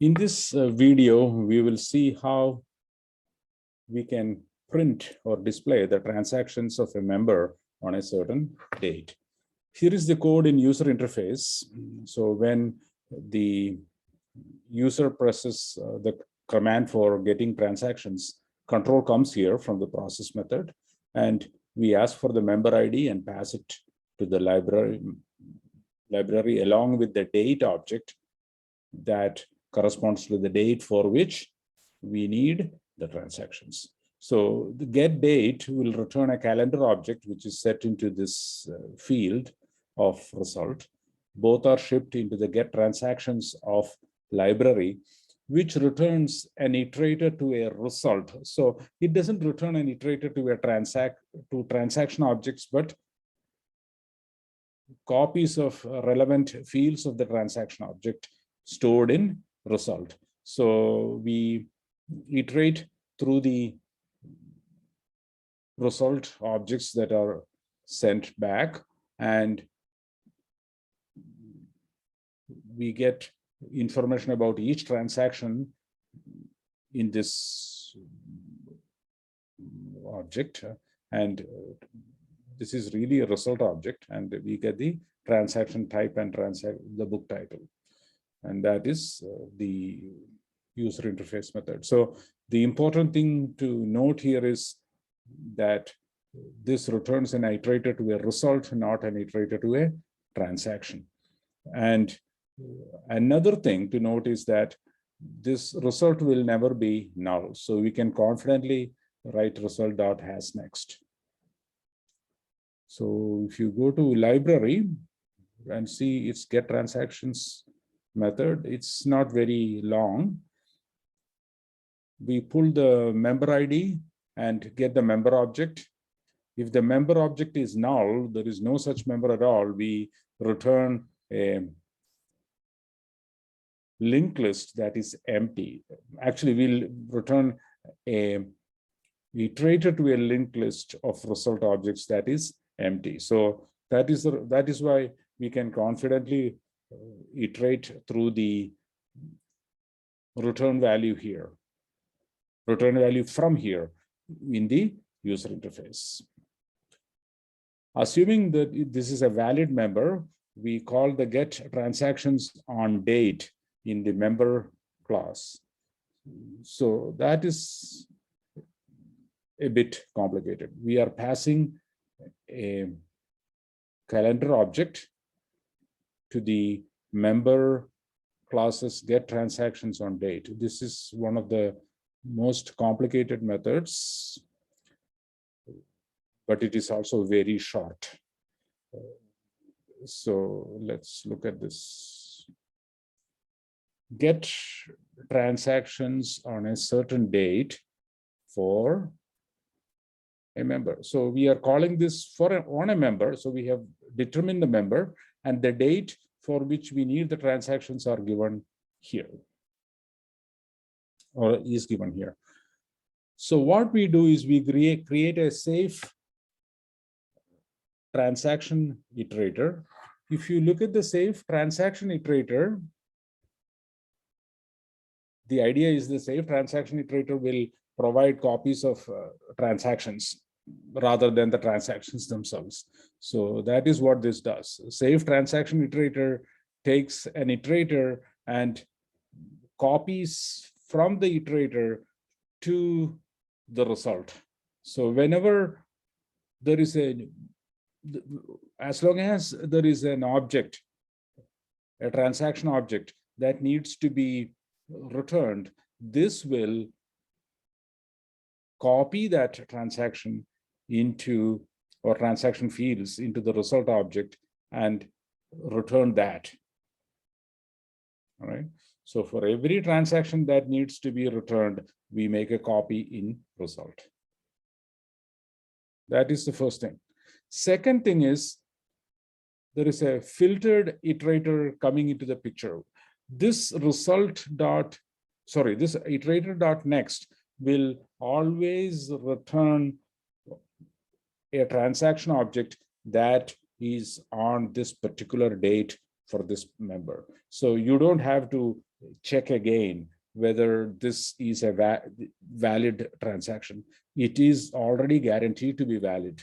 In this video, we will see how we can print or display the transactions of a member on a certain date. Here is the code in user interface. So when the user presses the command for getting transactions, control comes here from the process method, and we ask for the member ID and pass it to the library along with the date object that corresponds to the date for which we need the transactions. So the get date will return a calendar object which is set into this field of result. Both are shipped into the get transactions of library, which returns an iterator to a result. So it doesn't return an iterator to a transaction objects, but copies of relevant fields of the transaction object stored in result. So we iterate through the result objects that are sent back, and we get information about each transaction in this object, and this is really a result object, and we get the transaction type and the book title, and that is the user interface method. So the important thing to note here is that this returns an iterator to a result, not an iterator to a transaction. And another thing to note is that this result will never be null. So we can confidently write result.hasNext. So if you go to library and see its get transactions method, it's not very long. We pull the member ID and get the member object. If the member object is null, there is no such member at all, we return a linked list that is empty. Actually, we'll return a iterator to a linked list of result objects that is empty. So that is why we can confidently iterate through the return value here, return value from here in the user interface. Assuming that this is a valid member, we call the get transactions on date in the member class. So that is a bit complicated. We are passing a calendar object to the member classes get transactions on date. This is one of the most complicated methods, but it is also very short. So let's look at this. Get transactions on a certain date for a member. So we are calling this on a member. So we have determined the member, and the date for which we need the transactions are given here, or is given here. So what we do is we create a safe transaction iterator. If you look at the safe transaction iterator, the idea is the safe transaction iterator will provide copies of transactions rather than the transactions themselves. So that is what this does. Safe transaction iterator takes an iterator and copies from the iterator to the result. So whenever there is as long as there is an object, a transaction object that needs to be returned, this will copy that transaction into, or transaction fields into the result object and return that. All right. So for every transaction that needs to be returned, we make a copy in result. That is the first thing. Second thing is there is a filtered iterator coming into the picture. This iterator.next will always return a transaction object that is on this particular date for this member. So you don't have to check again whether this is a valid transaction. It is already guaranteed to be valid.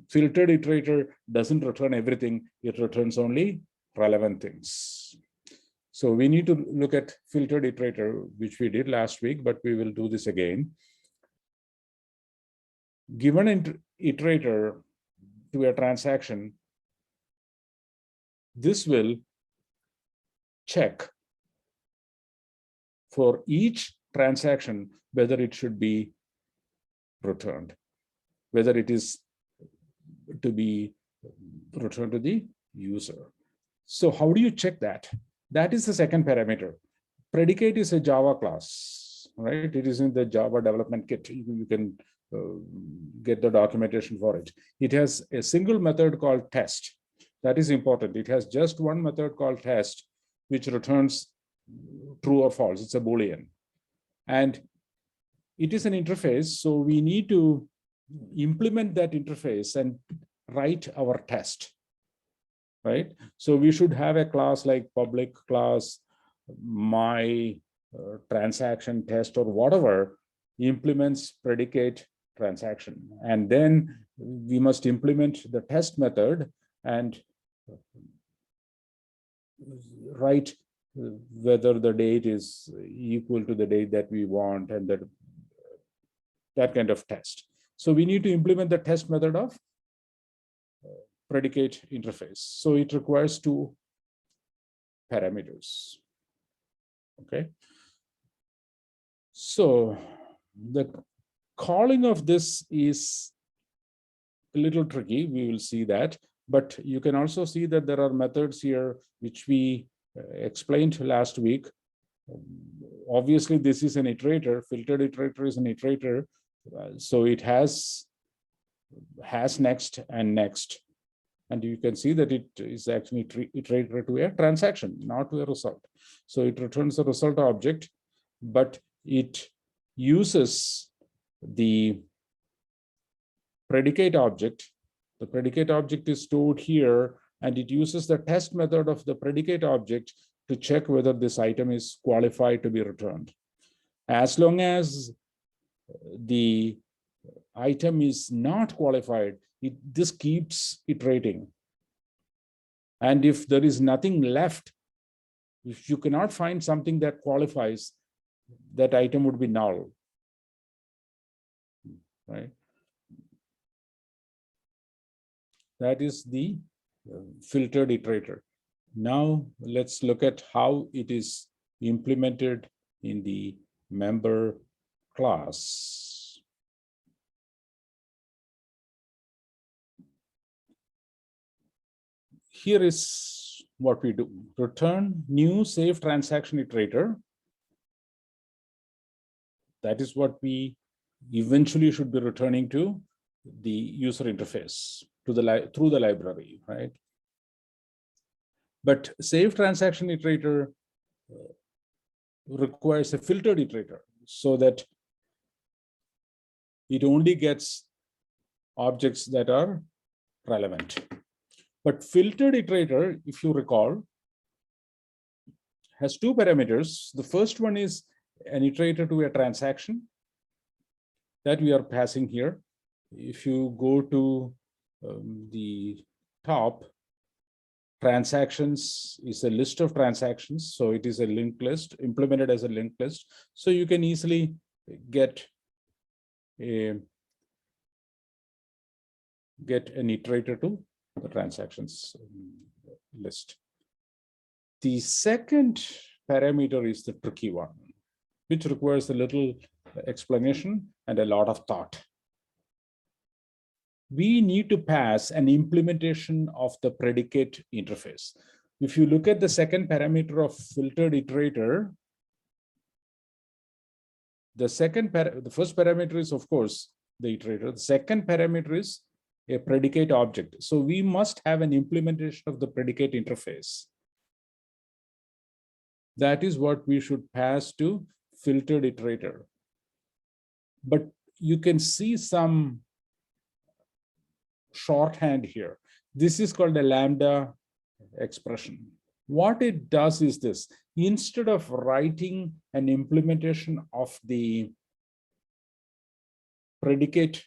Filtered iterator doesn't return everything, it returns only relevant things. So we need to look at filtered iterator, which we did last week, but we will do this again. Given an iterator to a transaction, this will check for each transaction whether it should be returned, whether it is to be returned to the user. So how do you check that? That is the second parameter. Predicate is a Java class, right? It is in the Java development kit. You can get the documentation for it. It has a single method called test. That is important. It has just one method called test, which returns true or false. It's a Boolean. And it is an interface, so we need to implement that interface and write our test, right? So we should have a class like public class, my transaction test or whatever implements predicate transaction. And then we must implement the test method and write whether the date is equal to the date that we want, and that kind of test. So we need to implement the test method of predicate interface. So it requires two parameters. Okay. So the calling of this is a little tricky. We will see that, but you can also see that there are methods here which we explained last week. Obviously, this is an iterator. Filtered iterator is an iterator. So it has next and next. And you can see that it is actually iterator to a transaction, not to a result. So it returns a result object, but it uses the predicate object. The predicate object is stored here, and it uses the test method of the predicate object to check whether this item is qualified to be returned. As long as the item is not qualified, this keeps iterating. And if there is nothing left, if you cannot find something that qualifies, that item would be null, right? That is the filtered iterator. Now let's look at how it is implemented in the member class. Here is what we do. Return new save transaction iterator. That is what we eventually should be returning to the user interface, to the through the library, right? But save transaction iterator requires a filtered iterator so that it only gets objects that are relevant. But filtered iterator, if you recall, has two parameters. The first one is an iterator to a transaction that we are passing here. If you go to the top, transactions is a list of transactions. So it is a linked list, implemented as a linked list. So you can easily get an iterator to the transactions list. The second parameter is the tricky one, which requires a little explanation and a lot of thought. We need to pass an implementation of the predicate interface. If you look at the second parameter of filtered iterator, the first parameter is, of course, the iterator. The second parameter is a predicate object. So we must have an implementation of the predicate interface. That is what we should pass to filtered iterator. But you can see some shorthand here. This is called a lambda expression. What it does is this: instead of writing an implementation of the predicate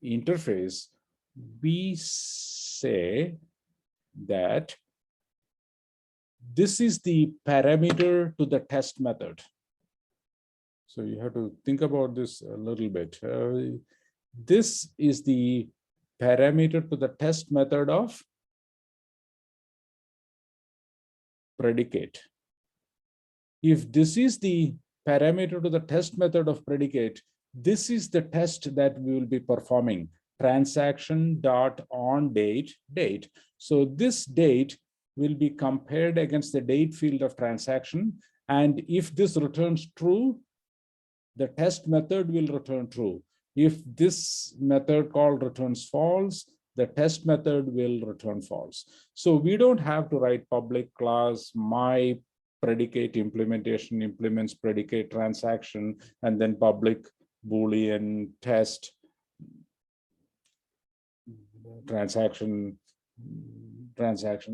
interface, we say that this is the parameter to the test method. So you have to think about this a little bit. This is the parameter to the test method of predicate. If this is the parameter to the test method of predicate, this is the test that we will be performing, transaction.onDate. So this date will be compared against the date field of transaction. And if this returns true, the test method will return true. If this method call returns false, the test method will return false. So we don't have to write public class my predicate implementation implements predicate transaction and then public Boolean test transaction,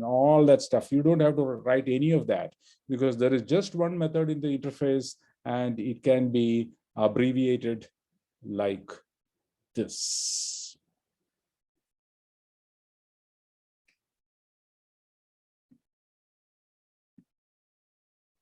all that stuff. You don't have to write any of that because there is just one method in the interface and it can be abbreviated like this.